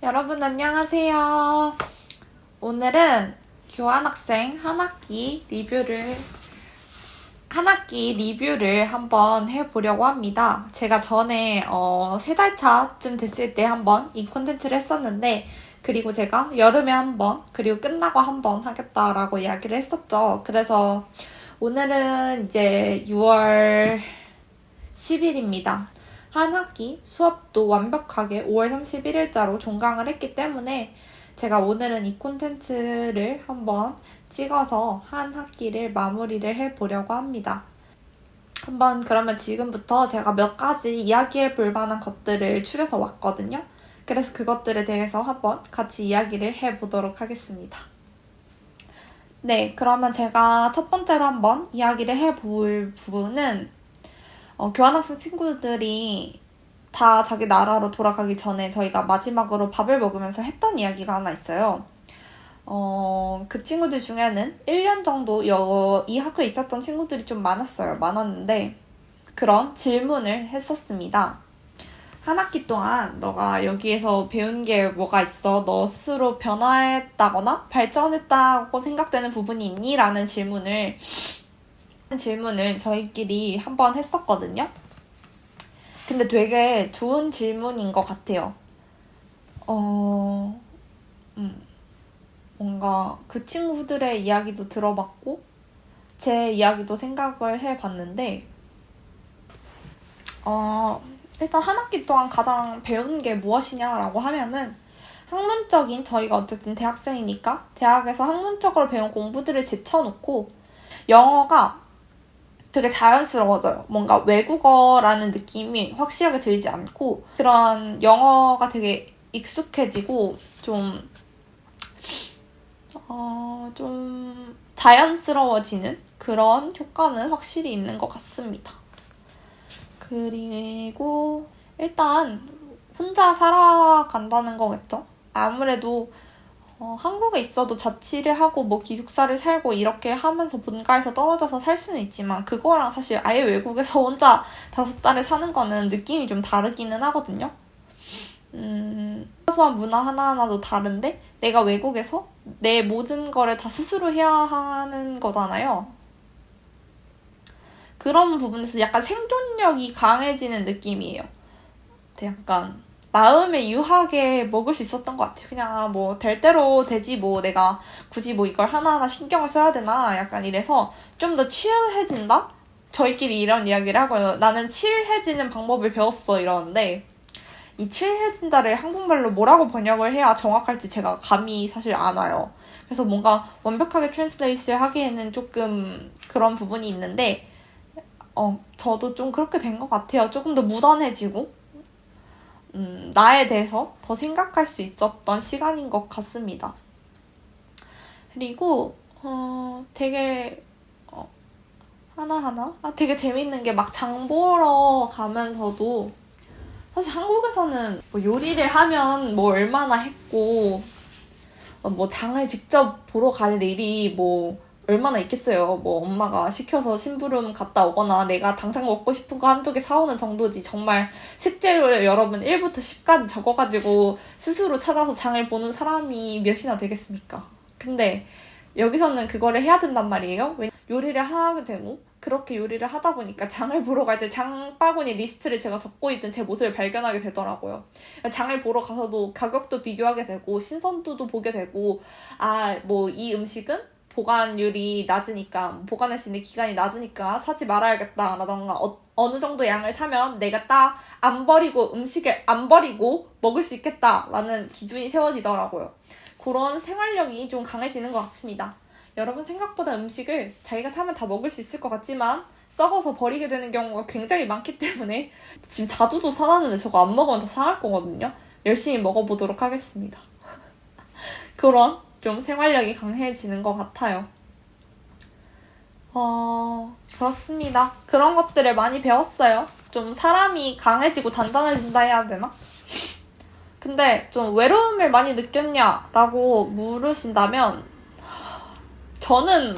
여러분 안녕하세요. 오늘은 교환학생 한 학기 리뷰를 한번 해보려고 합니다. 제가 전에 3달 차쯤 됐을 때 한번 이 콘텐츠를 했었는데, 그리고 제가 여름에 한번, 그리고 끝나고 한번 하겠다라고 이야기를 했었죠. 그래서 오늘은 이제 6월 10일입니다. 한 학기 수업도 완벽하게 5월 31일자로 종강을 했기 때문에 제가 오늘은 이 콘텐츠를 한번 찍어서 한 학기를 마무리를 해보려고 합니다. 한번 그러면 지금부터 제가 몇 가지 이야기해 볼 만한 것들을 추려서 왔거든요. 그래서 그것들에 대해서 한번 같이 이야기를 해보도록 하겠습니다. 네, 그러면 제가 첫 번째로 한번 이야기를 해볼 부분은 교환학생 친구들이 다 자기 나라로 돌아가기 전에 저희가 마지막으로 밥을 먹으면서 했던 이야기가 하나 있어요. 그 친구들 중에는 1년 정도 이 학교에 있었던 친구들이 좀 많았는데 그런 질문을 했었습니다. 한 학기 동안 너가 여기에서 배운 게 뭐가 있어? 너 스스로 변화했다거나 발전했다고 생각되는 부분이 있니? 라는 질문을 저희끼리 한번 했었거든요. 근데 되게 좋은 질문인 것 같아요. 뭔가 그 친구들의 이야기도 들어봤고, 제 이야기도 생각을 해봤는데, 일단 한 학기 동안 가장 배운 게 무엇이냐라고 하면은, 저희가 어쨌든 대학생이니까, 대학에서 학문적으로 배운 공부들을 제쳐놓고, 영어가 되게 자연스러워져요. 뭔가 외국어라는 느낌이 확실하게 들지 않고 그런 영어가 되게 익숙해지고 좀 자연스러워지는 그런 효과는 확실히 있는 것 같습니다. 그리고 일단 혼자 살아간다는 거겠죠? 아무래도 한국에 있어도 자취를 하고 뭐 기숙사를 살고 이렇게 하면서 본가에서 떨어져서 살 수는 있지만 그거랑 사실 아예 외국에서 혼자 5달을 사는 거는 느낌이 좀 다르기는 하거든요. 사소한 문화 하나하나도 다른데 내가 외국에서 내 모든 거를 다 스스로 해야 하는 거잖아요. 그런 부분에서 약간 생존력이 강해지는 느낌이에요. 약간 마음에 유하게 먹을 수 있었던 것 같아요. 그냥 뭐 될 대로 되지 뭐 내가 굳이 뭐 이걸 하나하나 신경을 써야 되나 약간 이래서 좀 더 칠해진다? 저희끼리 이런 이야기를 하고요. 나는 칠해지는 방법을 배웠어 이러는데 이 칠해진다를 한국말로 뭐라고 번역을 해야 정확할지 제가 감이 사실 안 와요. 그래서 뭔가 완벽하게 트랜스레이트를 하기에는 조금 그런 부분이 있는데 저도 좀 그렇게 된 것 같아요. 조금 더 무던해지고 나에 대해서 더 생각할 수 있었던 시간인 것 같습니다. 그리고 되게 하나하나 되게 재밌는 게 막 장 보러 가면서도 사실 한국에서는 뭐 요리를 하면 뭐 얼마나 했고 뭐 장을 직접 보러 갈 일이 뭐 얼마나 있겠어요. 뭐 엄마가 시켜서 심부름 갔다 오거나 내가 당장 먹고 싶은 거 한두 개 사오는 정도지. 정말 식재료를 여러분 1부터 10까지 적어가지고 스스로 찾아서 장을 보는 사람이 몇이나 되겠습니까? 근데 여기서는 그거를 해야 된단 말이에요. 요리를 하게 되고 그렇게 요리를 하다 보니까 장을 보러 갈 때 장바구니 리스트를 제가 적고 있던 제 모습을 발견하게 되더라고요. 장을 보러 가서도 가격도 비교하게 되고 신선도도 보게 되고 뭐 이 음식은 보관율이 낮으니까 보관할 수 있는 기간이 낮으니까 사지 말아야겠다라던가 어느 정도 양을 사면 내가 딱 안 버리고 음식을 안 버리고 먹을 수 있겠다라는 기준이 세워지더라고요. 그런 생활력이 좀 강해지는 것 같습니다. 여러분 생각보다 음식을 자기가 사면 다 먹을 수 있을 것 같지만 썩어서 버리게 되는 경우가 굉장히 많기 때문에 지금 자두도 사놨는데 저거 안 먹으면 다 상할 거거든요. 열심히 먹어보도록 하겠습니다. 그런 좀 생활력이 강해지는 것 같아요. 그렇습니다. 그런 것들을 많이 배웠어요. 좀 사람이 강해지고 단단해진다 해야 되나? 근데 좀 외로움을 많이 느꼈냐라고 물으신다면 저는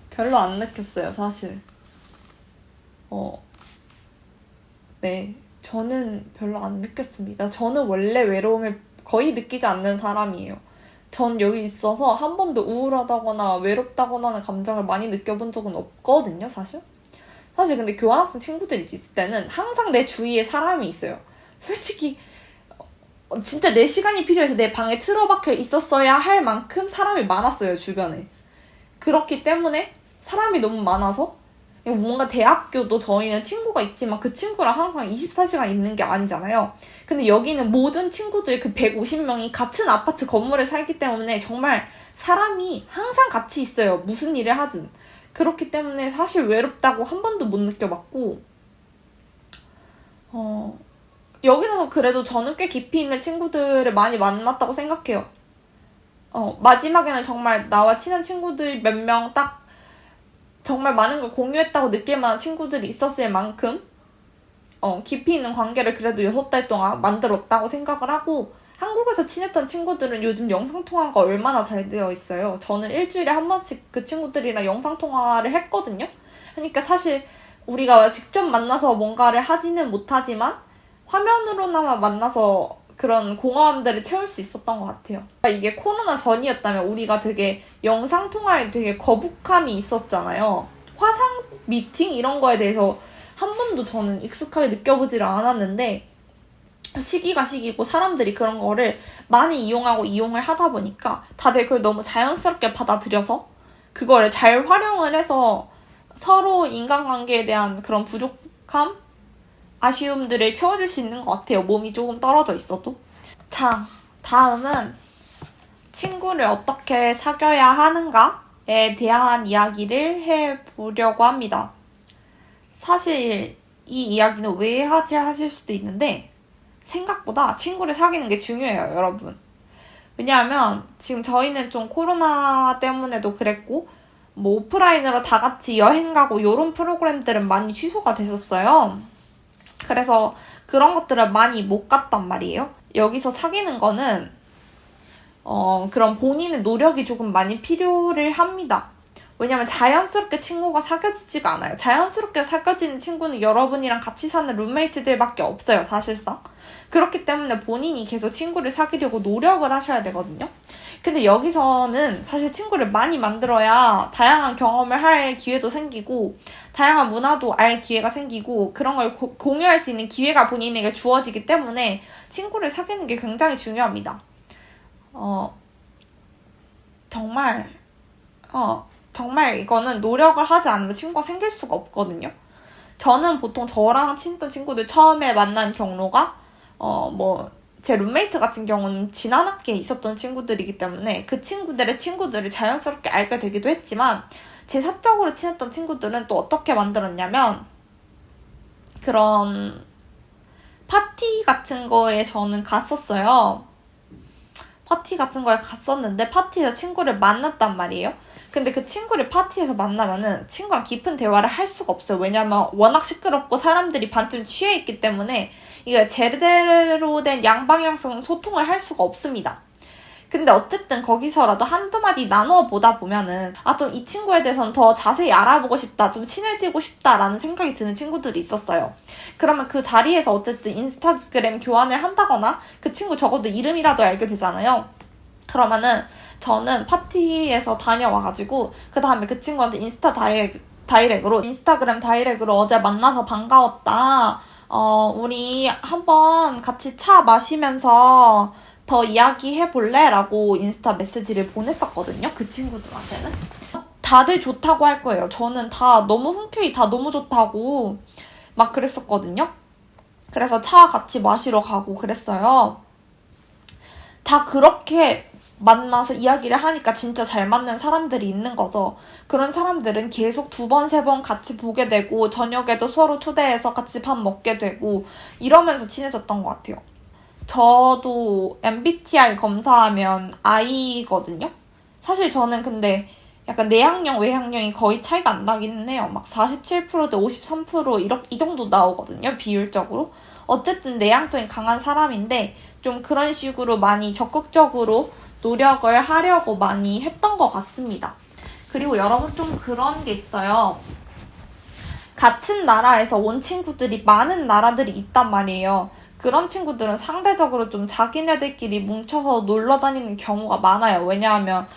별로 안 느꼈어요, 사실. 네. 저는 별로 안 느꼈습니다. 저는 원래 외로움을 거의 느끼지 않는 사람이에요. 전 여기 있어서 한 번도 우울하다거나 외롭다거나 감정을 많이 느껴본 적은 없거든요, 사실. 사실 근데 교환학생 친구들이 있을 때는 항상 내 주위에 사람이 있어요. 솔직히 진짜 내 시간이 필요해서 내 방에 틀어박혀 있었어야 할 만큼 사람이 많았어요, 주변에. 그렇기 때문에 사람이 너무 많아서 뭔가 대학교도 저희는 친구가 있지만 그 친구랑 항상 24시간 있는 게 아니잖아요. 근데 여기는 모든 친구들 그 150명이 같은 아파트 건물에 살기 때문에 정말 사람이 항상 같이 있어요. 무슨 일을 하든. 그렇기 때문에 사실 외롭다고 한 번도 못 느껴봤고 여기서도 그래도 저는 꽤 깊이 있는 친구들을 많이 만났다고 생각해요. 마지막에는 정말 나와 친한 친구들 몇 명 딱 정말 많은 걸 공유했다고 느낄 만한 친구들이 있었을 만큼 깊이 있는 관계를 그래도 6달 동안 만들었다고 생각을 하고 한국에서 친했던 친구들은 요즘 영상통화가 얼마나 잘 되어 있어요. 저는 일주일에 한 번씩 그 친구들이랑 영상통화를 했거든요. 그러니까 사실 우리가 직접 만나서 뭔가를 하지는 못하지만 화면으로나마 만나서 그런 공허함들을 채울 수 있었던 것 같아요. 이게 코로나 전이었다면 우리가 되게 영상통화에 되게 거북함이 있었잖아요. 화상 미팅 이런 거에 대해서 한 번도 저는 익숙하게 느껴보지를 않았는데 시기가 시기고 사람들이 그런 거를 많이 이용을 하다 보니까 다들 그걸 너무 자연스럽게 받아들여서 그거를 잘 활용을 해서 서로 인간관계에 대한 그런 부족함? 아쉬움들을 채워줄 수 있는 것 같아요. 몸이 조금 떨어져 있어도. 자, 다음은 친구를 어떻게 사귀어야 하는가에 대한 이야기를 해보려고 합니다. 사실 이 이야기는 왜 하지 하실 수도 있는데 생각보다 친구를 사귀는 게 중요해요, 여러분. 왜냐하면 지금 저희는 좀 코로나 때문에도 그랬고 뭐 오프라인으로 다 같이 여행 가고 이런 프로그램들은 많이 취소가 됐었어요. 그래서 그런 것들을 많이 못 갔단 말이에요. 여기서 사귀는 거는 그런 본인의 노력이 조금 많이 필요를 합니다. 왜냐면 자연스럽게 친구가 사귀어지지가 않아요. 자연스럽게 사귀어지는 친구는 여러분이랑 같이 사는 룸메이트들밖에 없어요, 사실상. 그렇기 때문에 본인이 계속 친구를 사귀려고 노력을 하셔야 되거든요. 근데 여기서는 사실 친구를 많이 만들어야 다양한 경험을 할 기회도 생기고 다양한 문화도 알 기회가 생기고 그런 걸 공유할 수 있는 기회가 본인에게 주어지기 때문에 친구를 사귀는 게 굉장히 중요합니다. 정말 이거는 노력을 하지 않으면 친구가 생길 수가 없거든요. 저는 보통 저랑 친했던 친구들 처음에 만난 경로가 제 룸메이트 같은 경우는 지난 학기에 있었던 친구들이기 때문에 그 친구들의 친구들을 자연스럽게 알게 되기도 했지만 제 사적으로 친했던 친구들은 또 어떻게 만들었냐면 그런 파티 같은 거에 저는 갔었어요. 파티 같은 거에 갔었는데 파티에서 친구를 만났단 말이에요. 근데 그 친구를 파티에서 만나면은 친구랑 깊은 대화를 할 수가 없어요. 왜냐면 워낙 시끄럽고 사람들이 반쯤 취해 있기 때문에 이게 제대로 된 양방향성 소통을 할 수가 없습니다. 근데 어쨌든 거기서라도 한두 마디 나누어 보다 보면은 좀 이 친구에 대해서는 더 자세히 알아보고 싶다, 좀 친해지고 싶다라는 생각이 드는 친구들이 있었어요. 그러면 그 자리에서 어쨌든 인스타그램 교환을 한다거나 그 친구 적어도 이름이라도 알게 되잖아요. 그러면은 저는 파티에서 다녀와가지고 그 다음에 그 친구한테 인스타그램 다이렉으로 어제 만나서 반가웠다. 우리 한번 같이 차 마시면서 더 이야기해볼래? 라고 인스타 메시지를 보냈었거든요. 그 친구들한테는. 다들 좋다고 할 거예요. 저는 다 너무 흔쾌히 다 너무 좋다고 막 그랬었거든요. 그래서 차 같이 마시러 가고 그랬어요. 다 그렇게 만나서 이야기를 하니까 진짜 잘 맞는 사람들이 있는 거죠. 그런 사람들은 계속 2번, 3번 같이 보게 되고 저녁에도 서로 초대해서 같이 밥 먹게 되고 이러면서 친해졌던 것 같아요. 저도 MBTI 검사하면 I거든요. 사실 저는 근데 약간 내향형, 외향형이 거의 차이가 안 나기는 해요. 막 47%대 53% 이 정도 나오거든요, 비율적으로. 어쨌든 내향성이 강한 사람인데 좀 그런 식으로 많이 적극적으로 노력을 하려고 많이 했던 것 같습니다. 그리고 여러분 좀 그런 게 있어요. 같은 나라에서 온 친구들이 많은 나라들이 있단 말이에요. 그런 친구들은 상대적으로 좀 자기네들끼리 뭉쳐서 놀러 다니는 경우가 많아요. 왜냐하면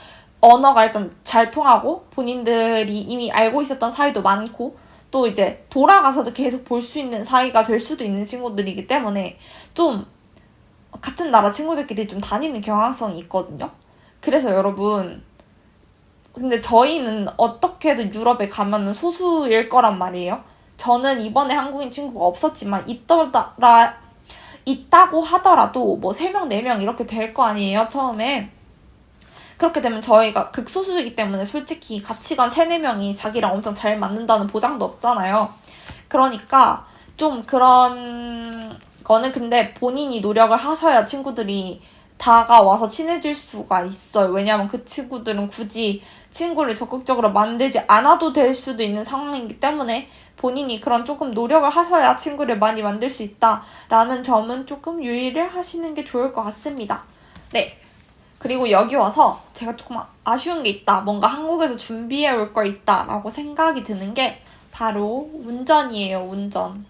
언어가 일단 잘 통하고 본인들이 이미 알고 있었던 사이도 많고 또 이제 돌아가서도 계속 볼 수 있는 사이가 될 수도 있는 친구들이기 때문에 좀 같은 나라 친구들끼리 좀 다니는 경향성이 있거든요. 그래서 여러분, 근데 저희는 어떻게든 유럽에 가면은 소수일 거란 말이에요. 저는 이번에 한국인 친구가 없었지만 있다고 하더라도 뭐 3명, 4명 이렇게 될 거 아니에요, 처음에. 그렇게 되면 저희가 극소수이기 때문에 솔직히 같이 간 3, 4명이 자기랑 엄청 잘 맞는다는 보장도 없잖아요. 그러니까 좀 그런 거는 근데 본인이 노력을 하셔야 친구들이 다가와서 친해질 수가 있어요. 왜냐하면 그 친구들은 굳이 친구를 적극적으로 만들지 않아도 될 수도 있는 상황이기 때문에 본인이 그런 조금 노력을 하셔야 친구를 많이 만들 수 있다라는 점은 조금 유의를 하시는 게 좋을 것 같습니다. 네. 그리고 여기 와서 제가 조금 아쉬운 게 있다. 뭔가 한국에서 준비해 올 거 있다라고 생각이 드는 게 바로 운전이에요. 운전.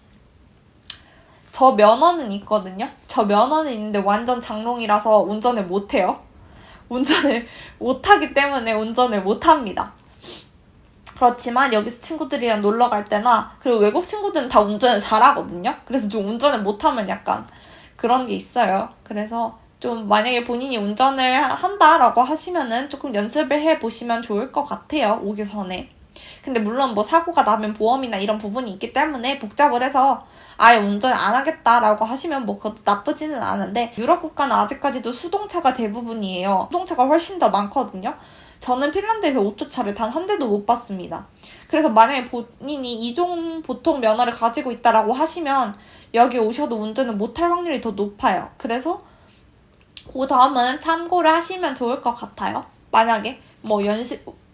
저 면허는 있거든요. 저 면허는 있는데 완전 장롱이라서 운전을 못해요. 운전을 못하기 때문에 운전을 못합니다. 그렇지만 여기서 친구들이랑 놀러 갈 때나 그리고 외국 친구들은 다 운전을 잘하거든요. 그래서 좀 운전을 못하면 약간 그런 게 있어요. 그래서 좀 만약에 본인이 운전을 한다라고 하시면은 조금 연습을 해보시면 좋을 것 같아요. 오기 전에. 근데 물론 뭐 사고가 나면 보험이나 이런 부분이 있기 때문에 복잡을 해서 아예 운전을 안 하겠다라고 하시면 뭐 그것도 나쁘지는 않은데 유럽 국가는 아직까지도 수동차가 대부분이에요. 수동차가 훨씬 더 많거든요. 저는 핀란드에서 오토차를 단 한 대도 못 봤습니다. 그래서 만약에 본인이 이종 보통 면허를 가지고 있다라고 하시면 여기 오셔도 운전을 못할 확률이 더 높아요. 그래서 그 점은 참고를 하시면 좋을 것 같아요. 만약에 뭐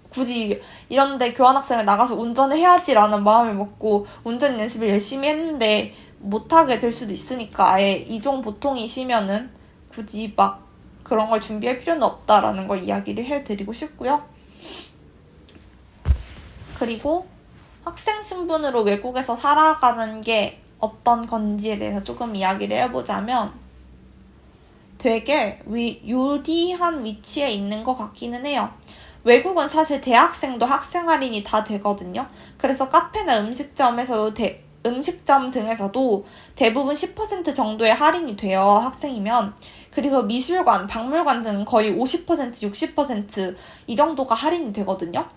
굳이 이런데 교환학생을 나가서 운전을 해야지라는 마음을 먹고 운전 연습을 열심히 했는데 못하게 될 수도 있으니까 아예 이종 보통이시면은 굳이 막 그런 걸 준비할 필요는 없다라는 걸 이야기를 해드리고 싶고요. 그리고 학생 신분으로 외국에서 살아가는 게 어떤 건지에 대해서 조금 이야기를 해보자면 되게 유리한 위치에 있는 것 같기는 해요. 외국은 사실 대학생도 학생 할인이 다 되거든요. 그래서 카페나 음식점 등에서도 대부분 10% 정도의 할인이 돼요. 학생이면. 그리고 미술관, 박물관 등 거의 50%, 60%이 정도가 할인이 되거든요.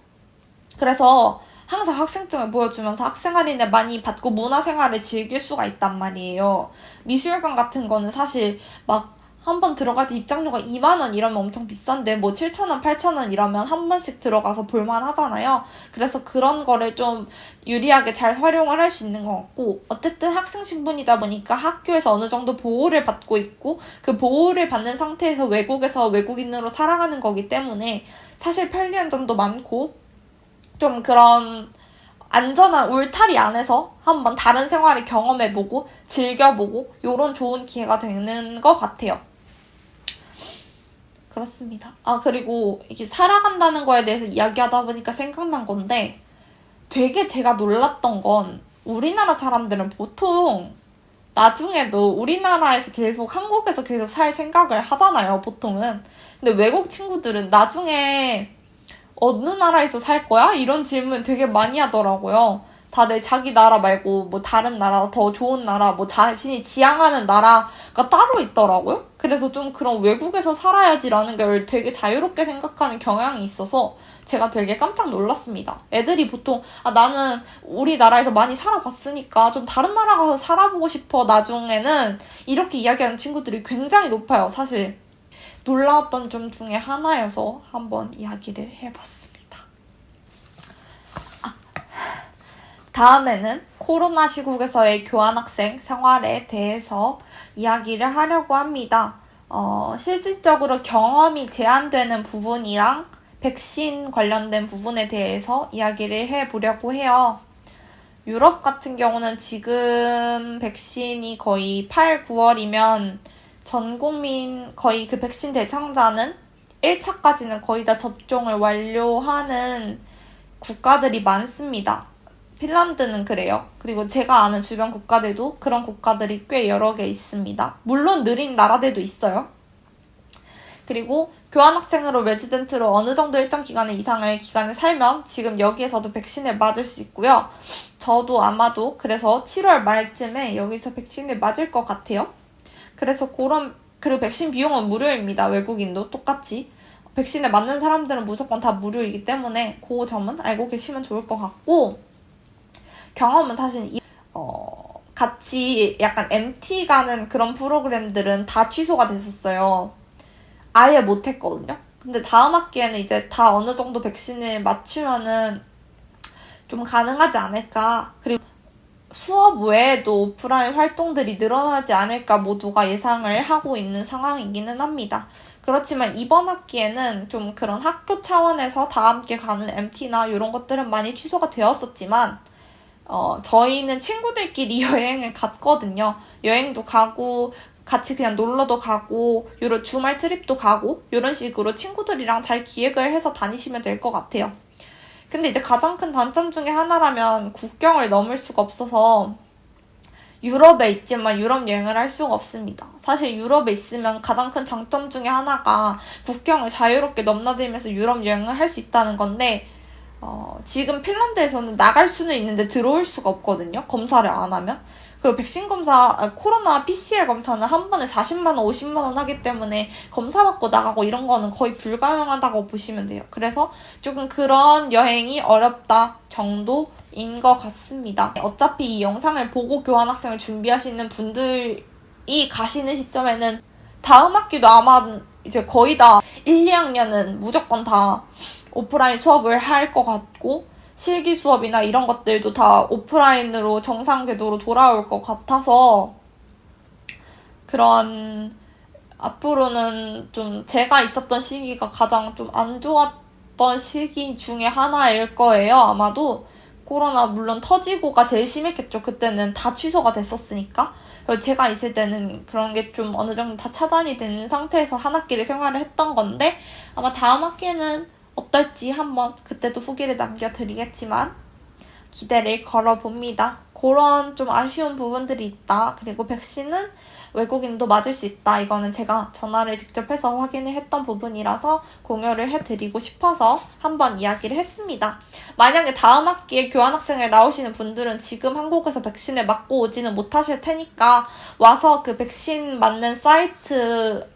그래서 항상 학생증을 보여주면서 학생 할인을 많이 받고 문화생활을 즐길 수가 있단 말이에요. 미술관 같은 거는 사실 막 한 번 들어갈 때 입장료가 2만원 이러면 엄청 비싼데 뭐 7,000원, 8,000원 이러면 한 번씩 들어가서 볼만 하잖아요. 그래서 그런 거를 좀 유리하게 잘 활용을 할 수 있는 것 같고 어쨌든 학생 신분이다 보니까 학교에서 어느 정도 보호를 받고 있고 그 보호를 받는 상태에서 외국에서 외국인으로 살아가는 거기 때문에 사실 편리한 점도 많고 좀 그런 안전한 울타리 안에서 한번 다른 생활을 경험해보고 즐겨보고 이런 좋은 기회가 되는 것 같아요. 그렇습니다. 그리고 이게 살아간다는 거에 대해서 이야기하다 보니까 생각난 건데 되게 제가 놀랐던 건 우리나라 사람들은 보통 나중에도 우리나라에서 계속 한국에서 계속 살 생각을 하잖아요, 보통은. 근데 외국 친구들은 나중에 어느 나라에서 살 거야? 이런 질문 되게 많이 하더라고요. 다들 자기 나라 말고 뭐 다른 나라, 더 좋은 나라, 뭐 자신이 지향하는 나라가 따로 있더라고요. 그래서 좀 그런 외국에서 살아야지라는 걸 되게 자유롭게 생각하는 경향이 있어서 제가 되게 깜짝 놀랐습니다. 애들이 보통 나는 우리나라에서 많이 살아봤으니까 좀 다른 나라 가서 살아보고 싶어 나중에는 이렇게 이야기하는 친구들이 굉장히 높아요. 사실 놀라웠던 점 중에 하나여서 한번 이야기를 해봤습니다. 다음에는 코로나 시국에서의 교환학생 생활에 대해서 이야기를 하려고 합니다. 실질적으로 경험이 제한되는 부분이랑 백신 관련된 부분에 대해서 이야기를 해보려고 해요. 유럽 같은 경우는 지금 백신이 거의 8, 9월이면 전 국민 거의 그 백신 대상자는 1차까지는 거의 다 접종을 완료하는 국가들이 많습니다. 핀란드는 그래요. 그리고 제가 아는 주변 국가들도 그런 국가들이 꽤 여러 개 있습니다. 물론 느린 나라들도 있어요. 그리고 교환학생으로 레지던트로 어느 정도 일정 기간의 이상의 기간을 살면 지금 여기에서도 백신을 맞을 수 있고요. 저도 아마도 그래서 7월 말쯤에 여기서 백신을 맞을 것 같아요. 그래서 그리고 백신 비용은 무료입니다. 외국인도 똑같이. 백신을 맞는 사람들은 무조건 다 무료이기 때문에 그 점은 알고 계시면 좋을 것 같고, 경험은 사실 같이 약간 MT 가는 그런 프로그램들은 다 취소가 됐었어요. 아예 못했거든요. 근데 다음 학기에는 이제 다 어느 정도 백신을 맞추면은 좀 가능하지 않을까. 그리고 수업 외에도 오프라인 활동들이 늘어나지 않을까 모두가 예상을 하고 있는 상황이기는 합니다. 그렇지만 이번 학기에는 좀 그런 학교 차원에서 다 함께 가는 MT나 이런 것들은 많이 취소가 되었었지만 저희는 친구들끼리 여행을 갔거든요. 여행도 가고 같이 그냥 놀러도 가고 이런 주말 트립도 가고 이런 식으로 친구들이랑 잘 기획을 해서 다니시면 될 것 같아요. 근데 이제 가장 큰 단점 중에 하나라면 국경을 넘을 수가 없어서 유럽에 있지만 유럽 여행을 할 수가 없습니다. 사실 유럽에 있으면 가장 큰 장점 중에 하나가 국경을 자유롭게 넘나들면서 유럽 여행을 할 수 있다는 건데 지금 핀란드에서는 나갈 수는 있는데 들어올 수가 없거든요. 검사를 안 하면. 그리고 백신 검사, 코로나 PCR 검사는 한 번에 40만 원, 50만 원 하기 때문에 검사 받고 나가고 이런 거는 거의 불가능하다고 보시면 돼요. 그래서 조금 그런 여행이 어렵다 정도인 것 같습니다. 어차피 이 영상을 보고 교환학생을 준비하시는 분들이 가시는 시점에는 다음 학기도 아마 이제 거의 다 1, 2학년은 무조건 다 오프라인 수업을 할 것 같고, 실기 수업이나 이런 것들도 다 오프라인으로 정상 궤도로 돌아올 것 같아서 그런 앞으로는 좀 제가 있었던 시기가 가장 좀 안 좋았던 시기 중에 하나일 거예요. 아마도 코로나 물론 터지고가 제일 심했겠죠. 그때는 다 취소가 됐었으니까. 제가 있을 때는 그런 게 좀 어느 정도 다 차단이 된 상태에서 한 학기를 생활을 했던 건데 아마 다음 학기는 어떨지 한번 그때도 후기를 남겨드리겠지만 기대를 걸어봅니다. 그런 좀 아쉬운 부분들이 있다. 그리고 백신은 외국인도 맞을 수 있다. 이거는 제가 전화를 직접 해서 확인을 했던 부분이라서 공유를 해드리고 싶어서 한번 이야기를 했습니다. 만약에 다음 학기에 교환학생을 나오시는 분들은 지금 한국에서 백신을 맞고 오지는 못하실 테니까 와서 그 백신 맞는 사이트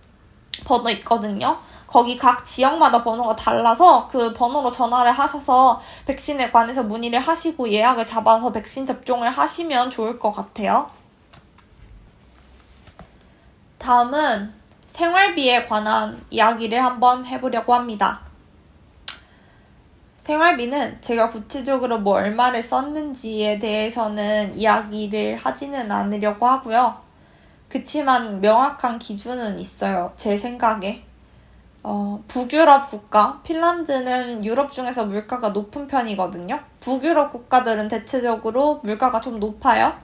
번호 있거든요. 거기 각 지역마다 번호가 달라서 그 번호로 전화를 하셔서 백신에 관해서 문의를 하시고 예약을 잡아서 백신 접종을 하시면 좋을 것 같아요. 다음은 생활비에 관한 이야기를 한번 해보려고 합니다. 생활비는 제가 구체적으로 뭐 얼마를 썼는지에 대해서는 이야기를 하지는 않으려고 하고요. 그치만 명확한 기준은 있어요. 제 생각에. 북유럽 국가, 핀란드는 유럽 중에서 물가가 높은 편이거든요. 북유럽 국가들은 대체적으로 물가가 좀 높아요.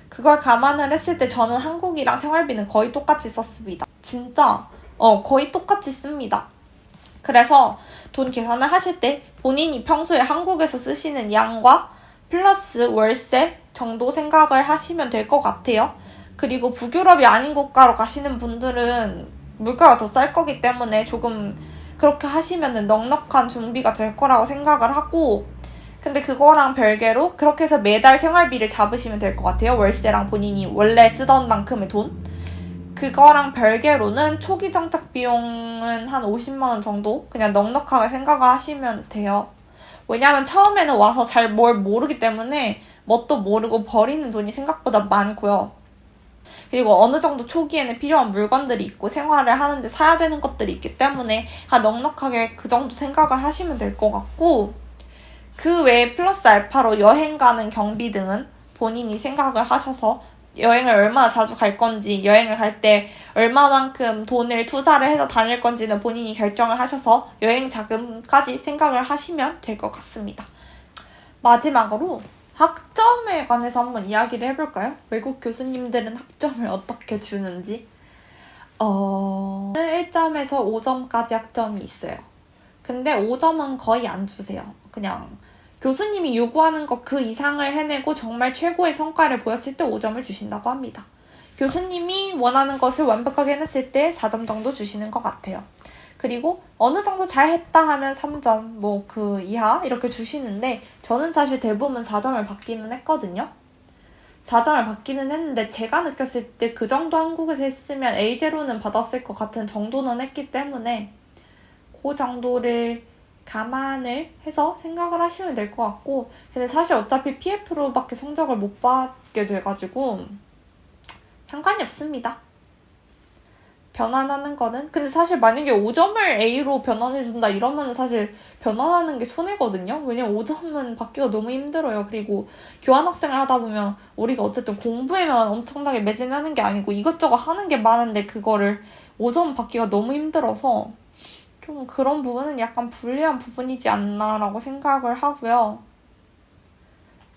그걸 감안을 했을 때 저는 한국이랑 생활비는 거의 똑같이 썼습니다. 진짜 거의 똑같이 씁니다. 그래서 돈 계산을 하실 때 본인이 평소에 한국에서 쓰시는 양과 플러스 월세 정도 생각을 하시면 될 것 같아요. 그리고 북유럽이 아닌 국가로 가시는 분들은 물가가 더 쌀 거기 때문에 조금 그렇게 하시면 넉넉한 준비가 될 거라고 생각을 하고, 근데 그거랑 별개로 그렇게 해서 매달 생활비를 잡으시면 될 것 같아요. 월세랑 본인이 원래 쓰던 만큼의 돈. 그거랑 별개로는 초기 정착 비용은 한 50만 원 정도 그냥 넉넉하게 생각을 하시면 돼요. 왜냐면 처음에는 와서 잘 뭘 모르기 때문에 뭣도 모르고 버리는 돈이 생각보다 많고요. 그리고 어느 정도 초기에는 필요한 물건들이 있고 생활을 하는데 사야 되는 것들이 있기 때문에 넉넉하게 그 정도 생각을 하시면 될 것 같고, 그 외에 플러스 알파로 여행 가는 경비 등은 본인이 생각을 하셔서 여행을 얼마나 자주 갈 건지, 여행을 갈 때 얼마만큼 돈을 투자를 해서 다닐 건지는 본인이 결정을 하셔서 여행 자금까지 생각을 하시면 될 것 같습니다. 마지막으로 학점에 관해서 한번 이야기를 해볼까요? 외국 교수님들은 학점을 어떻게 주는지. 1점에서 5점까지 학점이 있어요. 근데 5점은 거의 안 주세요. 그냥 교수님이 요구하는 것 그 이상을 해내고 정말 최고의 성과를 보였을 때 5점을 주신다고 합니다. 교수님이 원하는 것을 완벽하게 해냈을 때 4점 정도 주시는 것 같아요. 그리고 어느 정도 잘했다 하면 3점, 뭐 그 이하 이렇게 주시는데 저는 사실 대부분 4점을 받기는 했거든요. 4점을 받기는 했는데 제가 느꼈을 때 그 정도 한국에서 했으면 A0는 받았을 것 같은 정도는 했기 때문에 그 정도를 감안을 해서 생각을 하시면 될 것 같고, 근데 사실 어차피 PF로밖에 성적을 못 받게 돼가지고 상관이 없습니다. 변환하는 거는. 근데 사실 만약에 5점을 A로 변환해준다 이러면 사실 변환하는 게 손해거든요. 왜냐면 5점은 받기가 너무 힘들어요. 그리고 교환학생을 하다 보면 우리가 어쨌든 공부에만 엄청나게 매진하는 게 아니고 이것저것 하는 게 많은데 그거를 5점 받기가 너무 힘들어서 좀 그런 부분은 약간 불리한 부분이지 않나라고 생각을 하고요.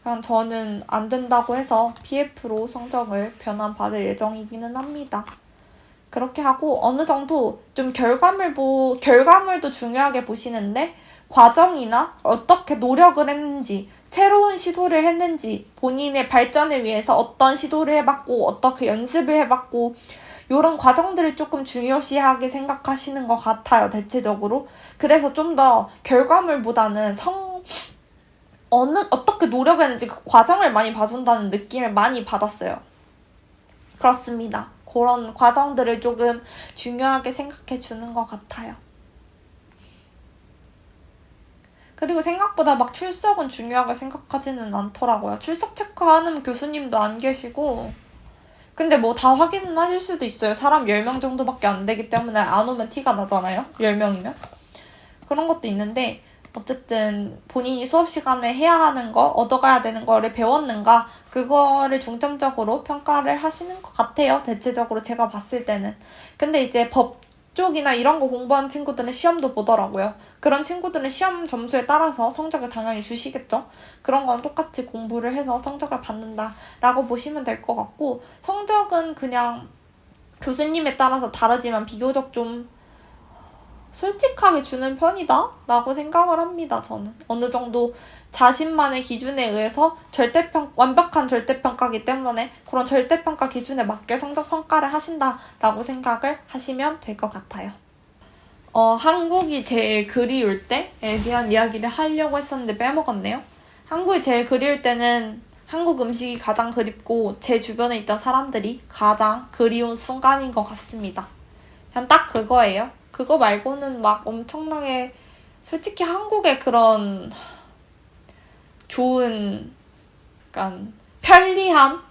그냥 저는 안 된다고 해서 PF로 성적을 변환받을 예정이기는 합니다. 그렇게 하고 어느 정도 좀 결과물도 중요하게 보시는데 과정이나 어떻게 노력을 했는지, 새로운 시도를 했는지, 본인의 발전을 위해서 어떤 시도를 해봤고 어떻게 연습을 해봤고 이런 과정들을 조금 중요시하게 생각하시는 것 같아요, 대체적으로. 그래서 좀 더 결과물보다는 어떻게 노력했는지 그 과정을 많이 봐준다는 느낌을 많이 받았어요. 그렇습니다. 그런 과정들을 조금 중요하게 생각해 주는 것 같아요. 그리고 생각보다 막 출석은 중요하게 생각하지는 않더라고요. 출석 체크하는 교수님도 안 계시고, 근데 뭐 다 확인은 하실 수도 있어요. 사람 10명 정도밖에 안 되기 때문에 안 오면 티가 나잖아요. 10명이면. 그런 것도 있는데 어쨌든 본인이 수업 시간에 해야 하는 거, 얻어가야 되는 거를 배웠는가, 그거를 중점적으로 평가를 하시는 것 같아요. 대체적으로 제가 봤을 때는. 근데 이제 법 쪽이나 이런 거 공부하는 친구들은 시험도 보더라고요. 그런 친구들은 시험 점수에 따라서 성적을 당연히 주시겠죠. 그런 건 똑같이 공부를 해서 성적을 받는다라고 보시면 될 것 같고, 성적은 그냥 교수님에 따라서 다르지만 비교적 좀 솔직하게 주는 편이다 라고 생각을 합니다. 저는 어느 정도 자신만의 기준에 의해서 완벽한 절대평가이기 때문에 그런 절대평가 기준에 맞게 성적평가를 하신다라고 생각을 하시면 될 것 같아요. 한국이 제일 그리울 때에 대한 이야기를 하려고 했었는데 빼먹었네요. 한국이 제일 그리울 때는 한국 음식이 가장 그립고 제 주변에 있던 사람들이 가장 그리운 순간인 것 같습니다. 그냥 딱 그거예요. 그거 말고는 막 엄청나게 솔직히 한국의 그런 좋은 약간 편리함,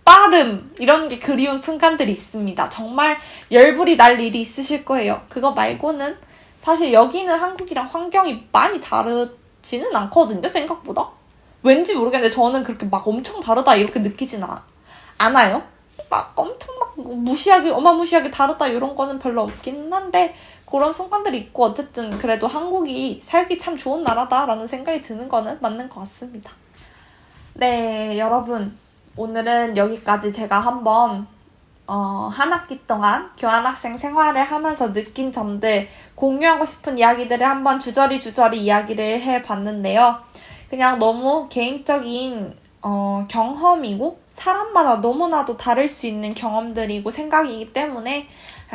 빠름 이런 게 그리운 순간들이 있습니다. 정말 열불이 날 일이 있으실 거예요. 그거 말고는 사실 여기는 한국이랑 환경이 많이 다르지는 않거든요. 생각보다. 왠지 모르겠는데 저는 그렇게 막 엄청 다르다 이렇게 느끼진 않아요. 막 엄청 막 어마무시하게 다르다 이런 거는 별로 없긴 한데 그런 순간들이 있고 어쨌든 그래도 한국이 살기 참 좋은 나라다라는 생각이 드는 거는 맞는 것 같습니다. 네, 여러분 오늘은 여기까지 제가 한번 한 학기 동안 교환학생 생활을 하면서 느낀 점들, 공유하고 싶은 이야기들을 한번 주저리 이야기를 해봤는데요. 그냥 너무 개인적인 경험이고 사람마다 너무나도 다를 수 있는 경험들이고 생각이기 때문에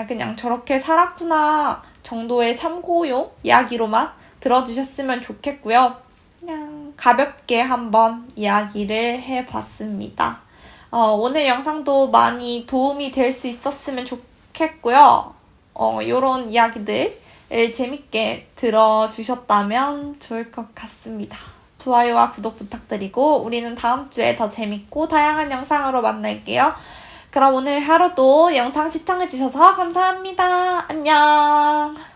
그냥 저렇게 살았구나 정도의 참고용 이야기로만 들어주셨으면 좋겠고요. 그냥 가볍게 한번 이야기를 해봤습니다. 오늘 영상도 많이 도움이 될 수 있었으면 좋겠고요. 이런 이야기들 재밌게 들어주셨다면 좋을 것 같습니다. 좋아요와 구독 부탁드리고 우리는 다음 주에 더 재밌고 다양한 영상으로 만날게요. 그럼 오늘 하루도 영상 시청해주셔서 감사합니다. 안녕.